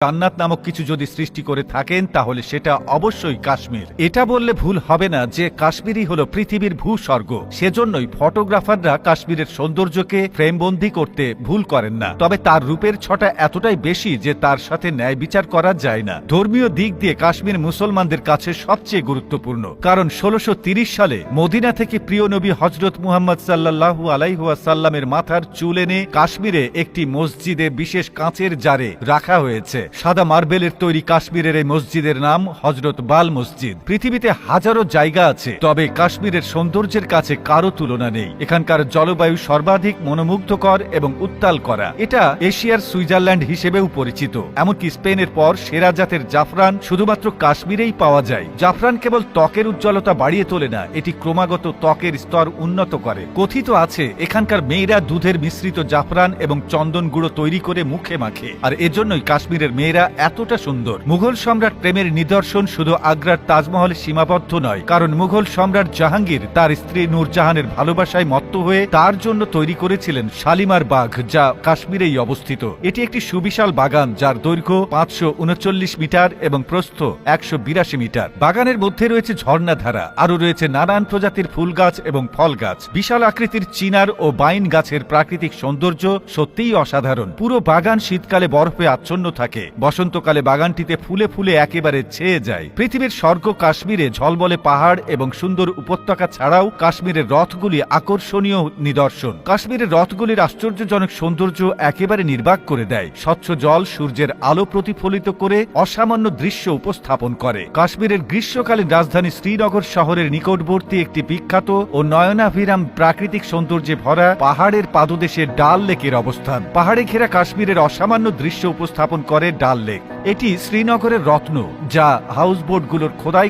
জান্নাত নামক কিছু যদি সৃষ্টি করে থাকেন তাহলে সেটা অবশ্যই কাশ্মীর। এটা বললে ভুল হবে না যে কাশ্মীরই হলো পৃথিবীর ভূস্বর্গ। সেজন্যই ফটোগ্রাফাররা কাশ্মীরের সৌন্দর্যকে ফ্রেমবন্দি করতে ভুল করেন না। তবে তার রূপের ছটা এতটাই বেশি যে তার সাথে ন্যায় বিচার করা যায় না। ধর্মীয় দিক দিয়ে কাশ্মীর মুসলমানদের কাছে সবচেয়ে গুরুত্বপূর্ণ, কারণ ১৬৩০ সালে মদিনা থেকে প্রিয় নবী হযরত মুহাম্মদ সাল্লাল্লাহু আলাইহি ওয়াসাল্লামের মাথার চুল এনে কাশ্মীরে একটি মসজিদে বিশেষ কাঁচের জারে রাখা হয়েছে। সাদা মার্বেলের তৈরি কাশ্মীরের এই মসজিদের নাম হযরত বাল মসজিদ। পৃথিবীতে হাজারো জায়গা আছে, তবে কাশ্মীরের সৌন্দর্যের কাছে কারো তুলনা নেই। এখানকার জলবায়ু সর্বাধিক মনোমুগ্ধকর এবং উত্তাল করা। এটা এশিয়ার সুইজারল্যান্ড হিসেবেও পরিচিত। এমনকি স্পেনের পর সেরা জাতের জাফরান শুধুমাত্র কাশ্মীরেই পাওয়া যায়। জাফরান কেবল ত্বকের উজ্জ্বলতা বাড়িয়ে তোলে না, এটি ক্রমাগত ত্বকের স্তর উন্নত করে। কথিত আছে এখানকার মেয়েরা দুধের মিশ্রিত জাফরান এবং চন্দন গুঁড়ো তৈরি করে মুখে মাখে, আর এজন্যই কাশ্মীরের মেয়েরা এতটা সুন্দর। মুঘল সম্রাট প্রেমের নিদর্শন শুধু আগ্রার তাজমহলে সীমাবদ্ধ নয়, কারণ মুঘল সম্রাট জাহাঙ্গীর তার স্ত্রী নূরজাহানের ভালোবাসায় মত্ত হয়ে তার জন্য তৈরি করেছিলেন শালিমার বাগ, যা কাশ্মীরেই অবস্থিত। এটি একটি সুবিশাল বাগান যার দৈর্ঘ্য ৫৩৯ মিটার এবং প্রস্থ ১৮২ মিটার। বাগানের মধ্যে রয়েছে ঝর্ণাধারা, আরও রয়েছে নানান প্রজাতির ফুল গাছ এবং ফল গাছ। বিশাল আকৃতির চিনার ও বাইন গাছের প্রাকৃতিক সৌন্দর্য সত্যিই অসাধারণ। পুরো বাগান শীতকালে বরফে আচ্ছন্ন থাকে, বসন্তকালে বাগানটিতে ফুলে ফুলে একেবারে ছেয়ে যায়। পৃথিবীর স্বর্গ কাশ্মীরে ঝলবলে পাহাড় এবং সুন্দর উপত্যকা ছাড়াও কাশ্মীরের রথগুলি আকর্ষণীয় নিদর্শন। কাশ্মীরের রথগুলির আশ্চর্যজনক সৌন্দর্য একেবারে নির্বাক করে দেয়। স্বচ্ছ জল সূর্যের আলো প্রতিফলিত করে অসামান্য দৃশ্য উপস্থাপন করে। কাশ্মীরের গ্রীষ্মকালীন রাজধানী শ্রীনগর শহরের নিকটবর্তী একটি বিখ্যাত ও নয়নাভিরাম প্রাকৃতিক সৌন্দর্যে ভরা পাহাড়ের পাদদেশে ডাল লেকের অবস্থান। পাহাড়ে ঘেরা কাশ্মীরের অসামান্য দৃশ্য উপস্থাপন করে ডাল লেক। এটি শ্রীনগরের রত্ন, যা হাউসবোটগুলোর খোদাই